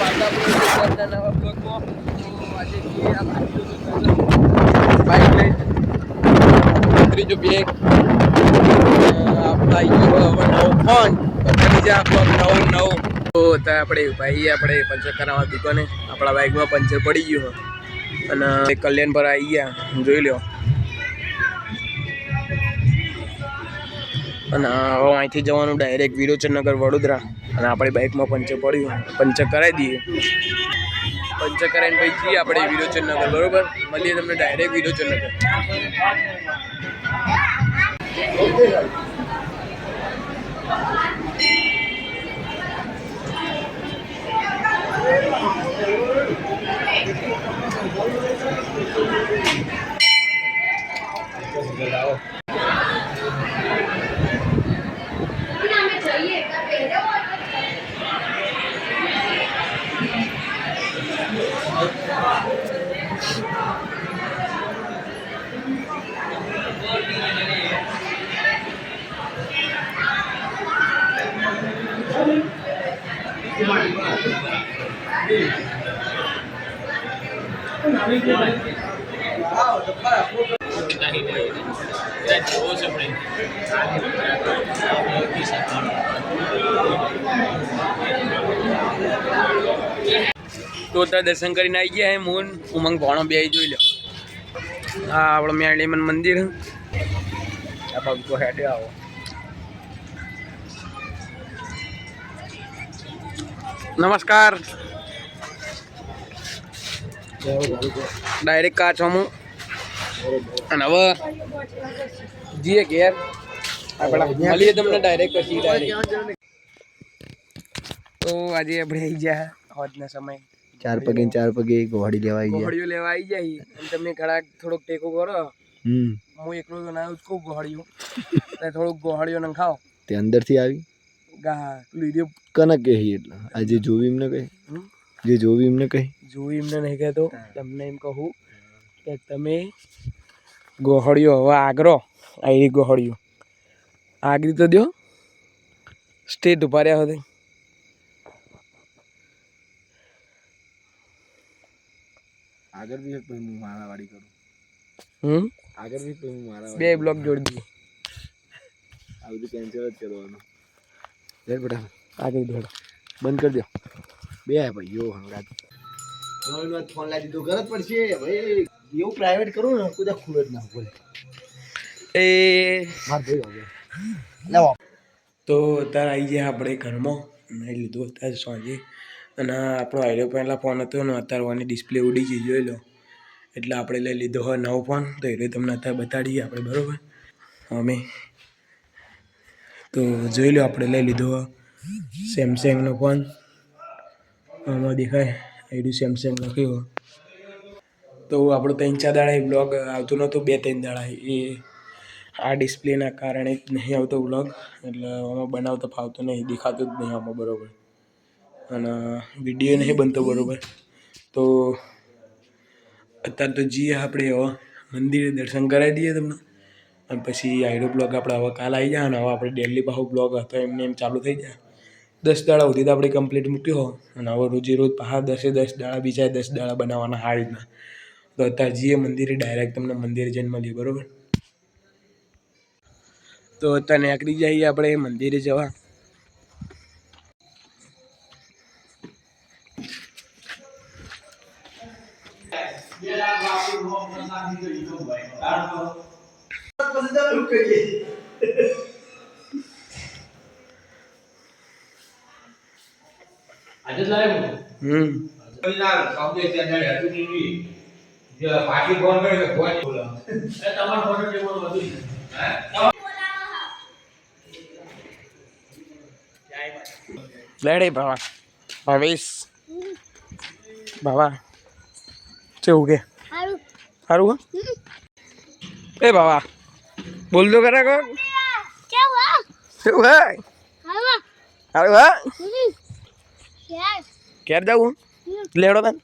પાછા નવા બ્લોગમાં આજે બાઇક લઈ ત્રીજો બેગ આપણા હવે નવો ફોન બીજા બ્લોગ નવો તો આપણે ભાઈ આપણે પંચર કરાવવા દુકાને આપણા બાઇકમાં પંચર પડી ગયું અને કલ્યાણ પર આવી ગયા જોઈ લો અને હવે અહીંથી જવાનું ડાયરેક્ટ વિરોચનનગર વડોદરા અને આપણી બાઇકમાં પંચર પડ્યું પંચર કરાવી દઈએ પંચર કરાવીને પછી જઈએ આપણે વિરોચનનગર બરોબર મળીએ તમને ડાયરેક્ટ વિરોચનનગર તો ત્યાં દર્શન કરીને આવી ગયા હે મોહન ઉમંગ ભણો બે જોઈ લો હા આપણો મેળીમન મંદિર આ પગકો હેઠે આવો નમસ્કાર ડાયરેક્ટ કાચોમું અને હવે જીએ ઘેર મળીએ તમને ડાયરેક્ટ પછી ડાયરેક્ટ તો આજે આપણે આવી ગયા હોજના સમય 4 પગે ગોળી લેવા આવી ગયા ગોળીઓ લેવા આવી જાય અને તમે ઘણા થોડોક ટેકો કરો હું એકલો તો ના ખૂબ ગોળીઓ થોડુંક ગોળીઓ ન ખાઓ તે અંદરથી આવી ગા લીધે કને કહી એટલે આજે જોવી એમને કહી જે જોવી એમને કહી જોવી એમને નહીં કહેતો તમને એમ કહું કે તમે ગોળીઓ હવે આગરો આવી ગોળીઓ આગરી તો દો સ્ટેટ ઉભા રહ્યા હતા આગળ બી હું મારાવાડી કરું આગળ બી હું મારાવાડી બે બ્લોક જોડી દઈએ આ બધું કેન્સલ જ કરવાનું લે બેટા આગળ દોડ બંધ કરી દો બે ભાઈઓ હંગાત નોઈનો ફોન લાવી દીધો ઘર જ પડશે ભાઈ એવું પ્રાઇવેટ કરું ને કોઈ ખુલ્લો જ ના બોલે એ માર ભાઈ હવે લાવો તો અત્યારે આવી ગયા આપણે ઘરમાં નહીં લીધું અત્યારે સાંજે અને આપણો આઈડિયો પહેલાં ફોન હતો ને અત્યારે ઓની ડિસ્પ્લે ઉડી ગઈ જોઈ લો એટલે આપણે લઈ લીધો હોય નવો ફોન તો એ તમને અત્યારે બતાડીએ આપણે બરાબર અમે તો જોઈ લો આપણે લઈ લીધો સેમસંગનો ફોન આમાં દેખાય આઈડી સેમસંગ લખ્યો તો આપણો 3-4 દાડા બ્લોગ આવતો નહોતો 2-3 દાડા એ આ ડિસ્પ્લેના કારણે જ નહીં આવતો બ્લોગ એટલે આમાં બનાવતો ફાવતો નહીં દેખાતો જ નહીં આમાં બરાબર અને વિડીયો નહીં બનતો બરાબર તો અત્યારે તો જઈએ આપણે હવે મંદિરે દર્શન કરાવી દઈએ તમને અને પછી આઈડો બ્લોગ આપણે હવે કાલ આવી જાય અને હવે આપણે ડેલી પાછો બ્લોગ હતો એમને એમ ચાલુ થઈ જાય 10 દાડા સુધી તો આપણે કમ્પ્લીટ મૂક્યો અને હવે રોજે રોજ પાછા 10 દાડા બીજા 10 દાડા બનાવવાના આ રીતના તો અત્યારે જઈએ મંદિરે ડાયરેક્ટ તમને મંદિરે જઈને મળીએ બરાબર તો અત્યારે નીકળી જઈએ આપણે મંદિરે જવા લેડે બાબા ભાવેશ બાબા કેવું કે સારું એ બાબા બોલ દો કરા કો કેવું હે સારું હા ક્યારે જાઉં લેડો તને